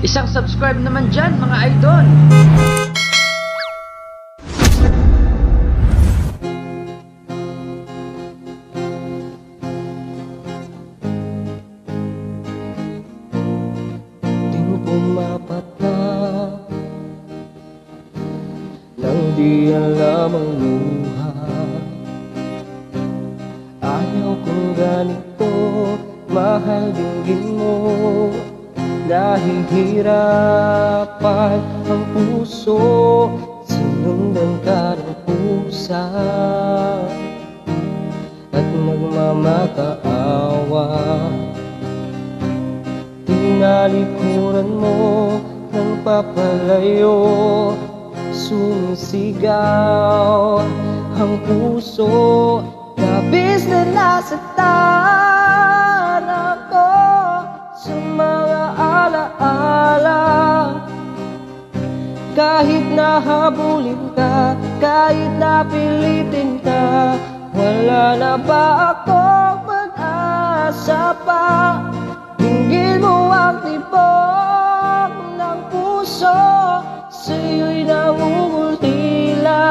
Isang subscribe naman dyan mga idol. Ting pumapat na nang di alam ang luha. Ayaw kong ganito, mahal dinggin mo. Nahihirapan ang puso, sinundan ka ng pusa at nagmamakaawa. Tinalikuran mo ng papalayo, sumisigaw ang puso. Labis na nasaktan ako sa mga alaala. Kahit nahabulin ka, kahit napilitin ka, wala na ba akong pag-asa pa? Dinggin mo ang tibok ng puso, sa'yo'y nangungulila.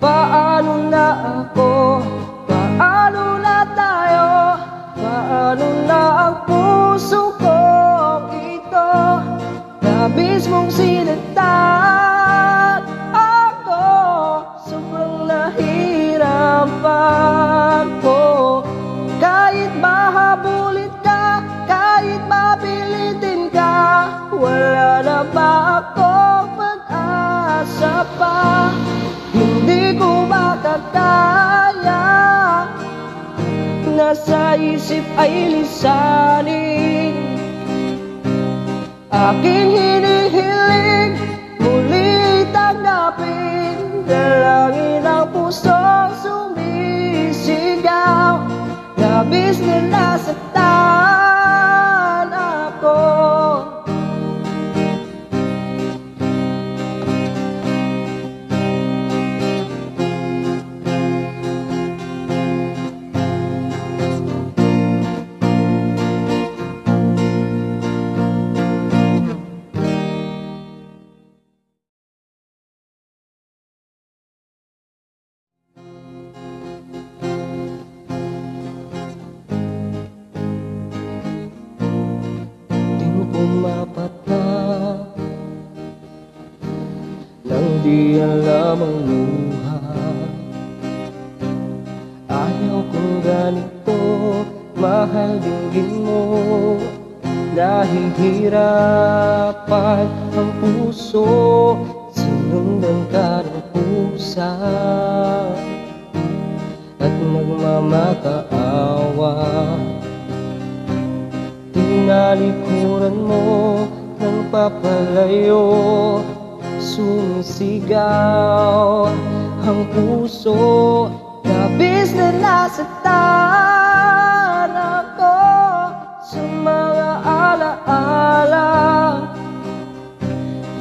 Paano na ako? Paano na tayo? Paano na ang puso kong ito? Labis mong sinaktan ako, sobrang nahirapan ko. Kahit mahabulit ka, kahit mapilitin ka, wala na ba akong pag-asa pa? Hindi ko makakaya, nasa isip ay lisanin. Aking hinihiling, muli tanggapin. Dalangin ang pusong sumisigaw. Labis na nasaktan ako. Pumapat na nang di alam ang luha. Ayaw kong ganito, mahal dinggin mo. Nahihirapan ang puso, sinundan ka ng pusa at nagmamakaawa. Tinalikuran mo ng papalayo, sumisigaw ang puso. Labis na nasaktan ako sa mga alaala.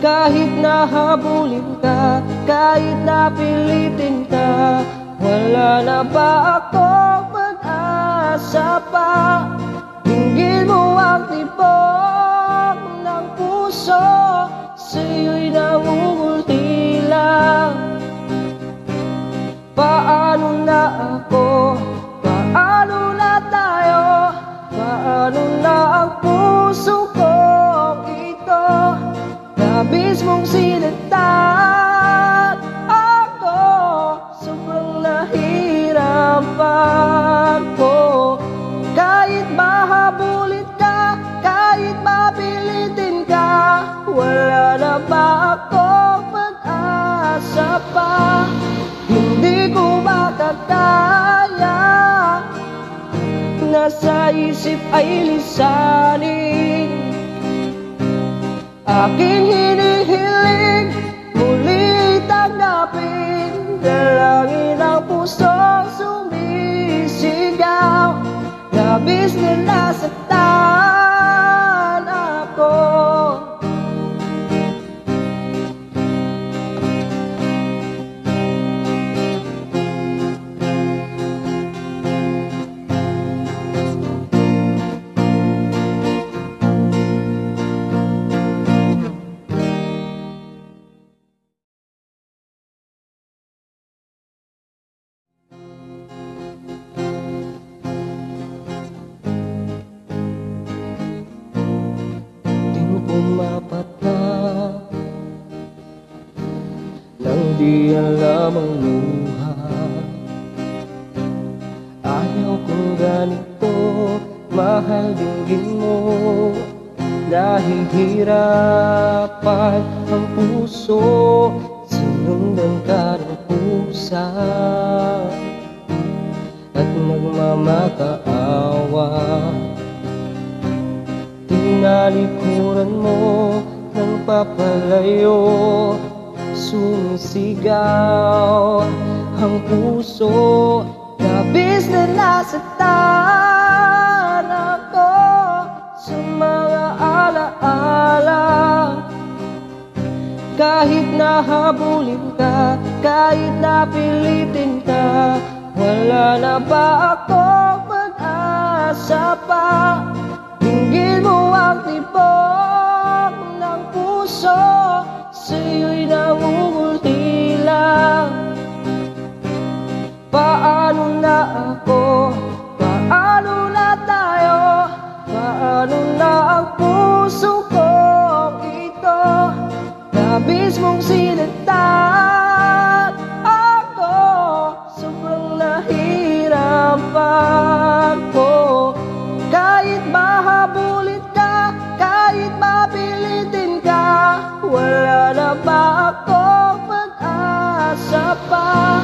Kahit nahabulin ka, kahit napilitin ka, wala na ba akong pag-asa pa? Dinggin mo ang tibok ng puso, sa'yo'y nangungulila. Paano na ako? Paano na tayo? Paano na ang puso kong ito? Labis mong sinaktan ako, sobrang nahirapan ko. Kahit mahabulit ka, kahit mapilitin ka, wala na ba akong pag-asa pa? Hindi ko makakaya, nasa isip ay lisanin. Aking hinihiling, muli tanggapin. Dalangin ang pusong sumisigaw. Labis na nasaktan ako. di alam ang luha. Ayaw kong ganito, mahal dinggin mo. Nahihirapan ang puso, sinundan ka ng pusa at nagmamakaawa. Tinalikuran mo ng papalayo, sumisigaw ang puso. Labis na nasaktan ako sa mga alaala. Kahit nahabulin ka, kahit napilitin ka, wala na ba akong pag-asa pa? Dinggin mo ang tibok ng puso, sa'yo'y nangungulila. Paano na ako? Paano na tayo? Paano na ang puso kong ito? Labis mong sinaktan ako, sobrang nahirapan ko. Kahit mahabulit ka, kahit mapilitin ka, wala na ba akong pag-asa pa?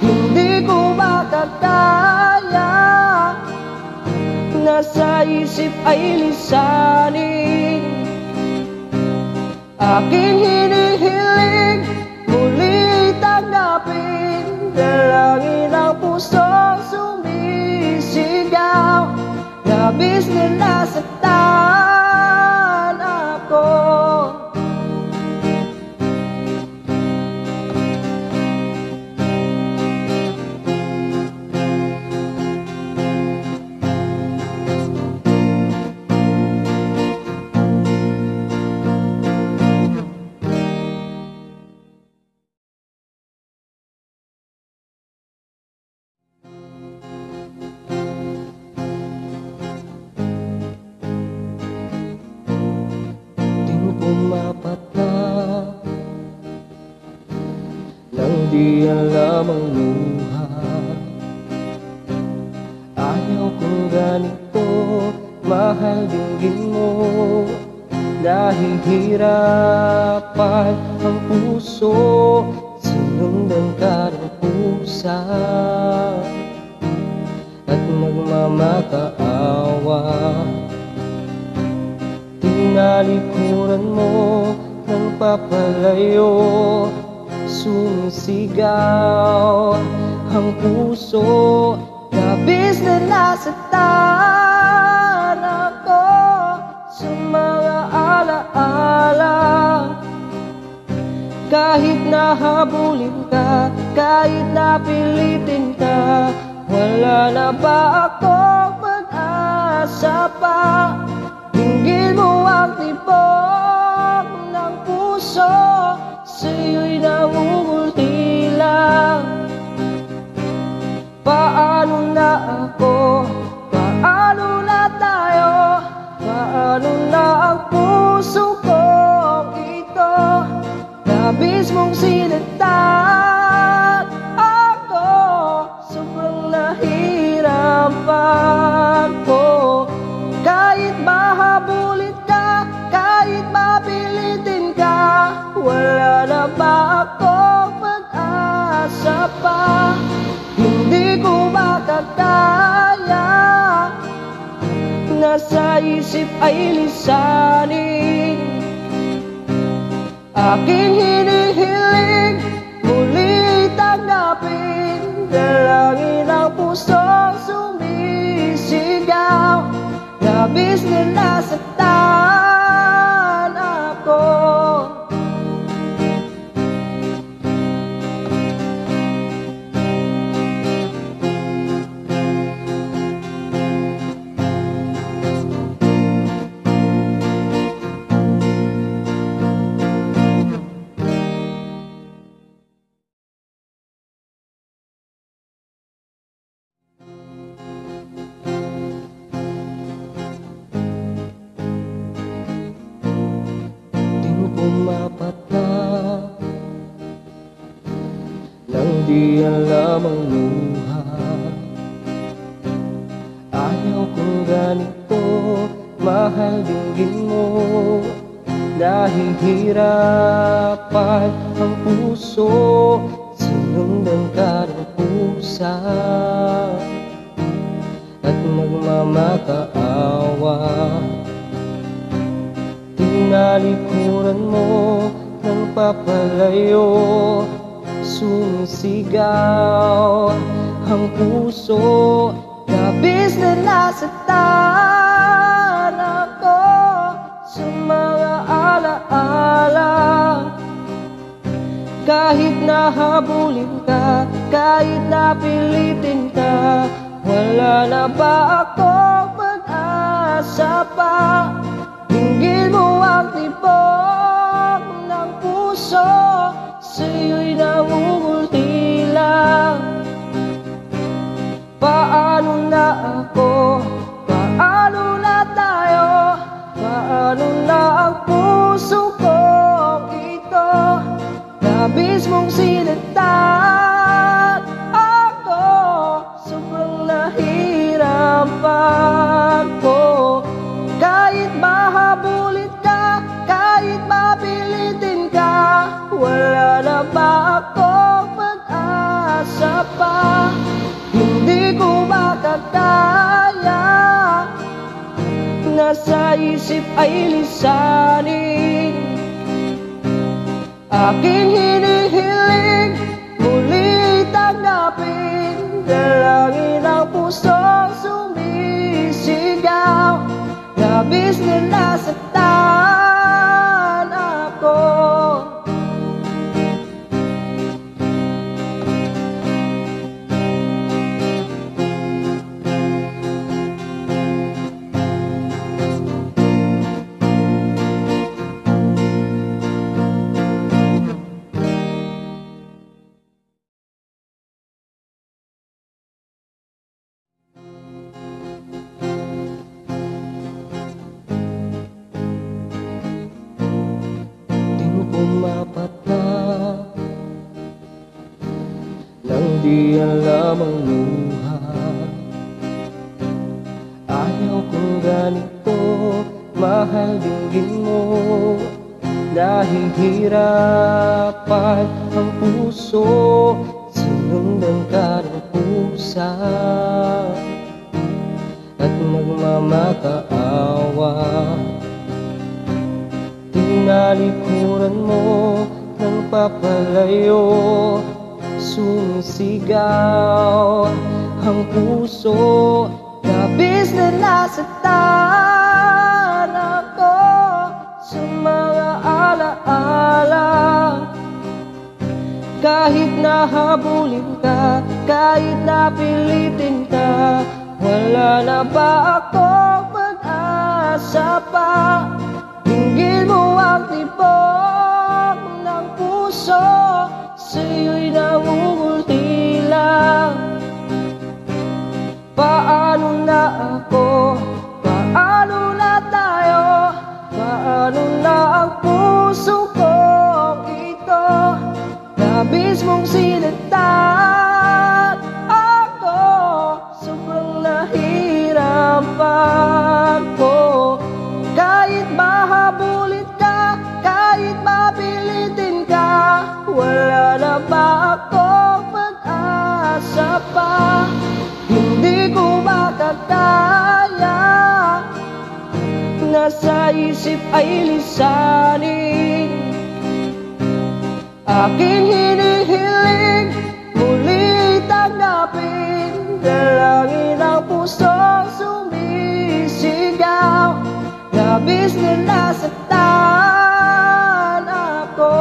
Hindi ko makakaya, nasa isip ay lisanin. Aking hinihiling, muli tanggapin. Dalangin ang pusong sumisigaw. Labis na nasaktan ako. Umapat na nang di alam ang luha. Ayaw kong ganito, mahal dinggin mo. Nahihirapan ang puso, sinundan ka ng pusa at nagmamakaawa. Tinalikuran mo ng papalayo, sumisigaw ang puso. Labis na nasaktan ako sa mga alaala. Kahit nahabulin ka, kahit napilitin ka, wala na ba akong pag-asa pa? Dinggin mo ang tibok ng puso, sa'yo'y nangungulila. Paano na ako? Paano na tayo? Paano na ang puso kong ito? Labis mong sinaktan ako, sobrang nahirapan ko. Kahit mahabulit ka, kahit mapilitin ka, wala na ba akong pag-asa pa? Hindi ko makakaya, nasa isip ay lisanin. Aking hinihiling, muli tanggapin. Dalangin ang pusong sumisigaw. Labis na nasaktan ako. di alam ang luha. Ayaw kong ganito, mahal dinggin mo. Nahihirapan ang puso, sinundan ka ng pusa at nagmamakaawa. Tinalikuran mo ng papalayo, sumisigaw ang puso. Labis na nasaktan ako sa mga alaala. Kahit nahabulin ka, kahit napilitin ka, wala na ba akong pag-asa pa? Dinggin mo ang tibok ng puso, sa'yo'y nangungulti lang. Paano na ako? Paano na tayo? Paano na ang puso kong ito? Labis mong sinaktan ako, sobrang nahirapan ko. Kahit mahabulin ka, kahit mapilitin ka, wala na ba akong pag-asa pa? Hindi ko makakaya, nasa isip ay lisanin. Aking hinihiling, muli tanggapin. Dalangin ang pusong sumisigaw, labis na nasaktan ako. Umapat na nang di alam ang luha. Ayaw kong ganito, mahal dinggin mo. Nahihirapan ang puso, sinundan ka ng pusa at nagmamakaawa. Tinalikuran mo ng papalayo, sumisigaw ang puso. Labis na nasaktan ako sa mga alaala. Kahit nahabulin ka, kahit napilitin ka, wala na ba akong pag-asa pa? Dinggin mo ang tibok ng puso, sa'yo'y nangungulti lang. Paano na ako? Paano na tayo? Paano na ang puso kong ito? Labis mong sinaktan ako, sobrang nahirapan ko. Kahit mahabulin ka, kahit mapilitin ka, wala na ba akong pag-asa pa? Hindi ko makakaya, nasa isip ay lisanin. Aking hinihiling, muli tanggapin. Dalangin ang pusong sumisigaw, labis na nasaktan ako.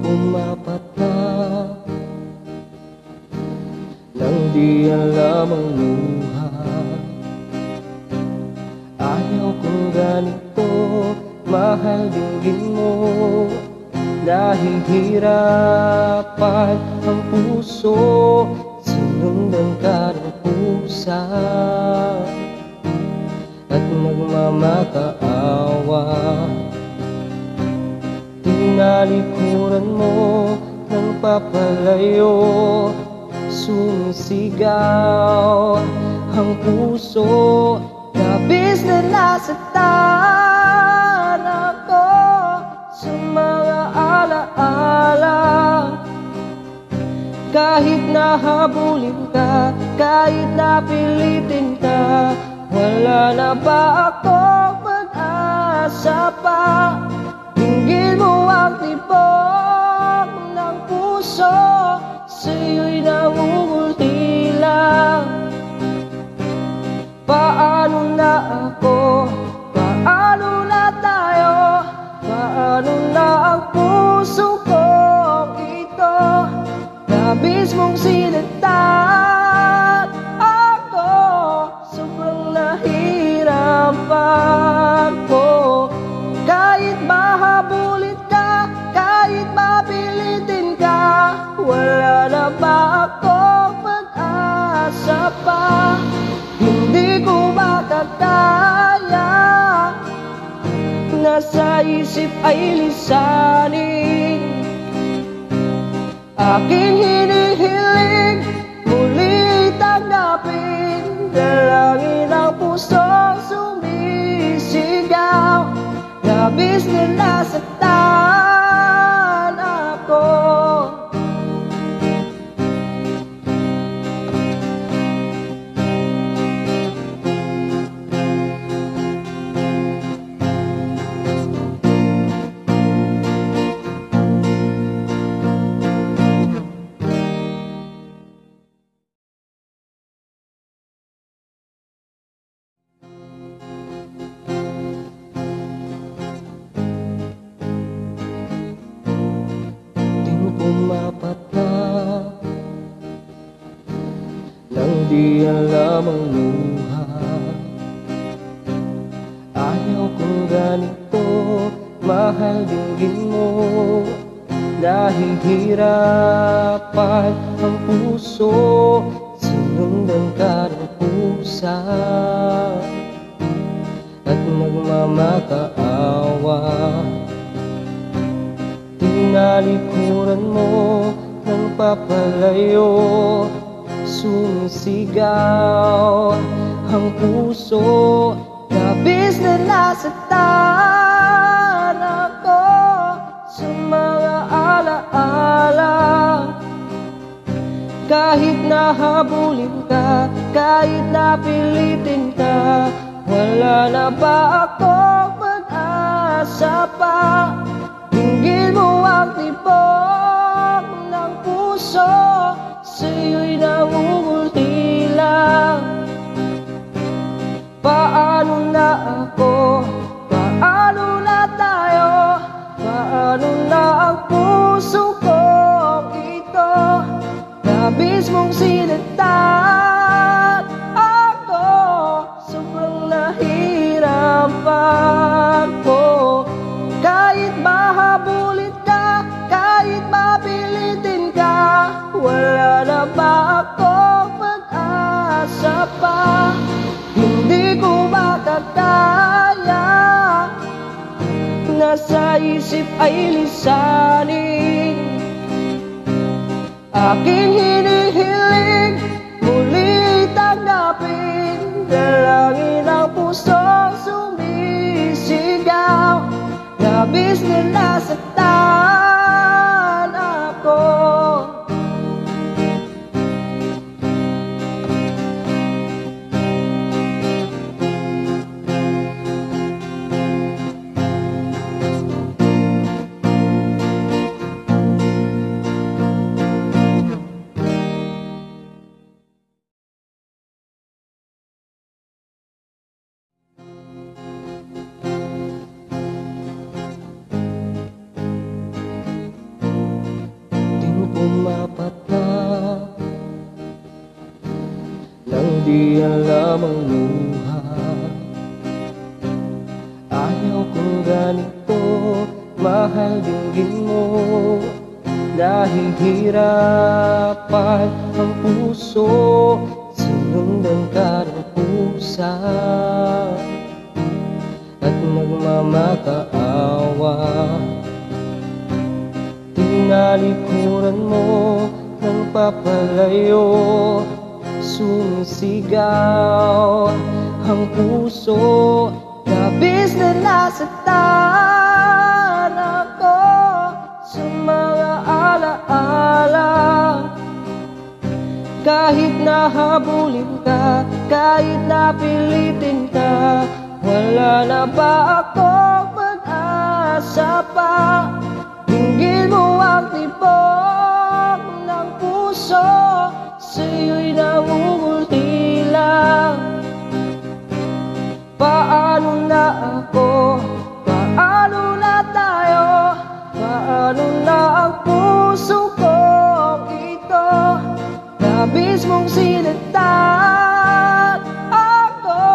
Umapat na di alam ang luha. Ayaw kong ganito, mahal dinggin mo. Nahihirapan ang puso, sinundan ka ng pusa at nagmamakaawa. Tinalikuran mo ng papalayo, sumisigaw ang puso. Labis na nasaktan ako sa mga alaala. Kahit nahabulin ka, kahit napilitin ka, wala na ba akong pag-asa pa? Dinggin mo ang tibok ng puso, sa'yo'y nangungulila. Paano na ako? Paano na tayo? Paano na ang puso kong ito? Labis mong sinaktan ako, sobrang nahirapan ko. Kahit mahabulit ka, kahit mapilitin ka, wala na ba akong pag-asa pa? Hindi ko makakaya, nasa isip ay lisanin. Aking hinihiling, muli tanggapin. Dalangin ang pusong sumisigaw, labis na nasaktan ako. Umapat na nang di alam ang luha. Ayaw kong ganito, mahal dinggin mo. Nahihirapan ang puso, sinundan ka ng pusa at nagmamakaawa. Tinalikuran mo ng papalayo, sumisigaw ang puso. Labis na nasaktan ako sa mga alaala. Kahit nahabulin ka, kahit napilitin ka, wala na ba akong pag-asa pa? Dinggin mo ang tibok ng puso, sa'yo'y nangungulila. Paano na ako? Paano na tayo? Paano na ang puso kong ito? Labis mong sinaktan ako, sobrang nahirapan ko. Kahit mahabulit ka, kahit mapilitin ka, wala na ba akong pag-asa pa? Hindi ko makakaya, nasa isip ay lisanin. Aking hinihiling, muli tanggapin. Dalangin ang pusong sumisigaw, labis na nasaktan ako. di alam ang luha. Ayaw kong ganito, mahal dinggin mo. Nahihirapan ang puso, sinundan ka ng pusa at nagmamakaawa. Tinalikuran mo ng papalayo, sumisigaw ang puso. Labis na nasaktan ako sa mga alaala. Kahit nahabulin ka, kahit napilitin ka, wala na ba akong pag-asa pa? Dinggin mo ang tibok ng puso, sa'yo'y namumulti lang. Paano na ako? Paano na tayo? Paano na ang puso kong ito? Labis mong sinaktan ako,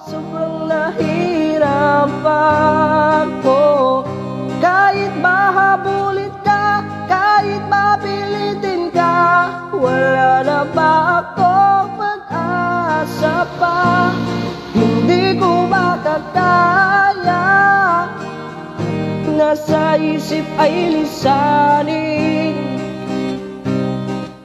sobrang nahirapan ko. Kahit mahabulit ka, kahit mapilitin ka, wala na ba akong pag-asa pa? Hindi ko makakaya, nasa isip ay lisanin.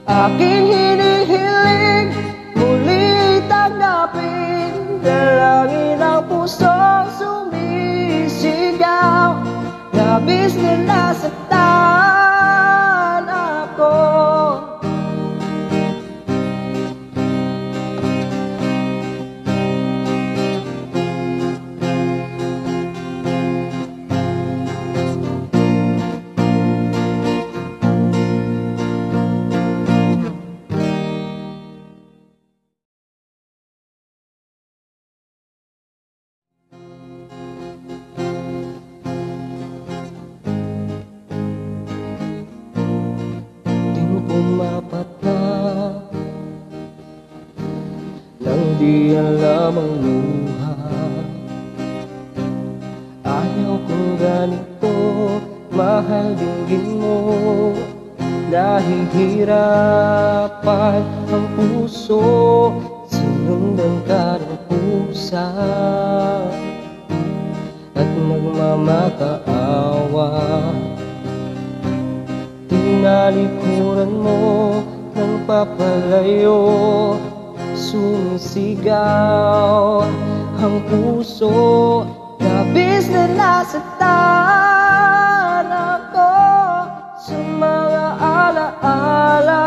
Aking hinihiling, muli tanggapin. Dalangin ang pusong sumisigaw. Labis na nasaktan ako. Umapat na nang di alam ang luha. Ayaw kong ganito, mahal dinggin mo. Nahihirapan ang puso, sinundan ka ng pusa at nagmamakaawa. Tinalikuran mo ng papalayo, sumisigaw ang puso. Labis na nasaktan ako sa mga alaala.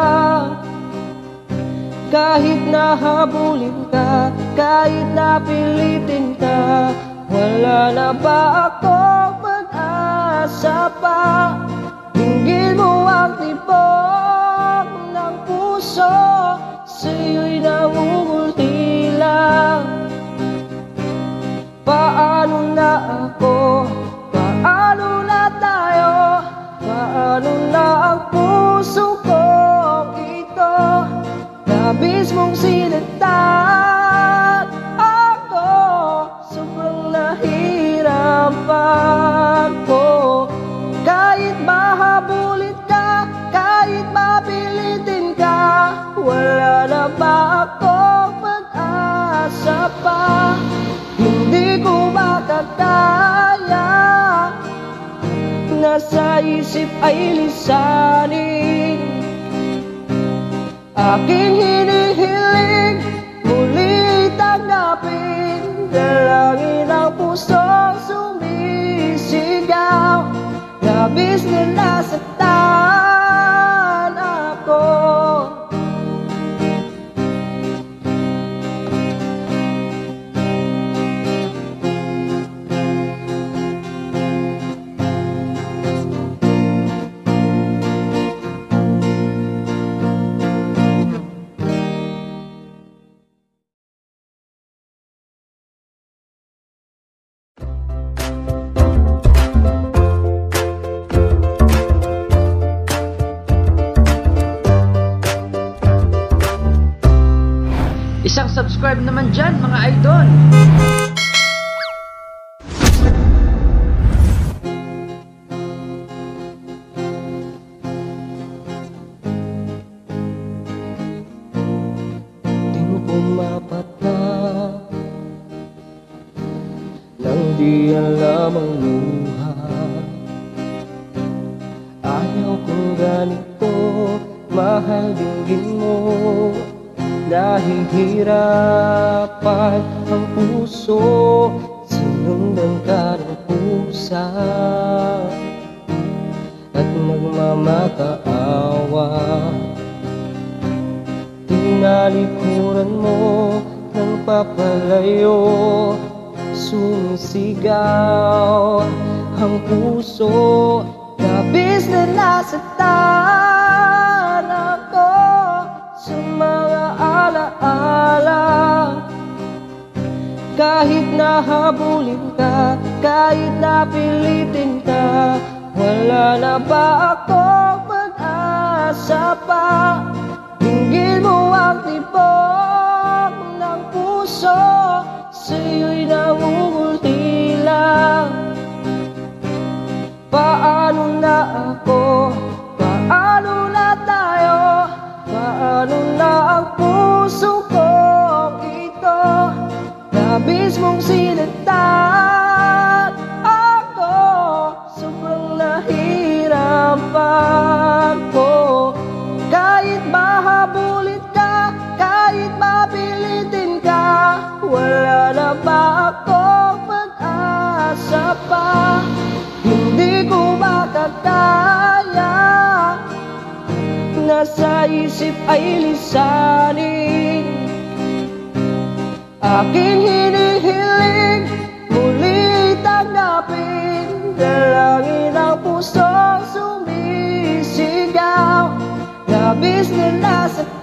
Kahit nahabulin ka, kahit napilitin ka, wala na ba akong pag-asa pa? Dinggin mo ang tibok ng puso, sa'yo'y namumulti lang. Paano na ako? Paano na tayo? Paano na ang puso kong ito? Labis mong sinaktan ako, sobrang nahirapan ko. Kahit mahabulit ka, kahit mapilitin ka, wala na ba akong pag-asa pa? Hindi ko makakaya, nasa isip ay lisanin. Aking hinihiling, muli tanggapin. Dalangin ang pusong sumisigaw. Labis na nasaktan ako. Isang subscribe naman dyan mga idol. Pumapata nang di alam ang luha. Ayaw kong ganito, mahal dinggin mo. Nahihirapan ang puso, sinundan ka ng pusa at nagmamakaawa. Tinalikuran mo ng papalayo, sumisigaw ang puso. Labis na nasaktan ako sa mga alaala. Kahit nahabulin ka, kahit napilitin ka, wala na ba akong pag-asa pa? Dinggin mo ang tibok ng puso, sa'yo'y nangungulila. Paano na ako? Paano na tayo? Paano na ang puso kong ito? Labis mong sinaktan ako, sobrang nahirapan ko. Kahit mahabulit ka, kahit mapilitin ka, wala na ba akong pag-asa pa? Hindi ko makakaya, nasa isip ay lisanin. Aking hinihiling, muli tanggapin, dalangin ang pusong sumisigaw. Labis na nasaktan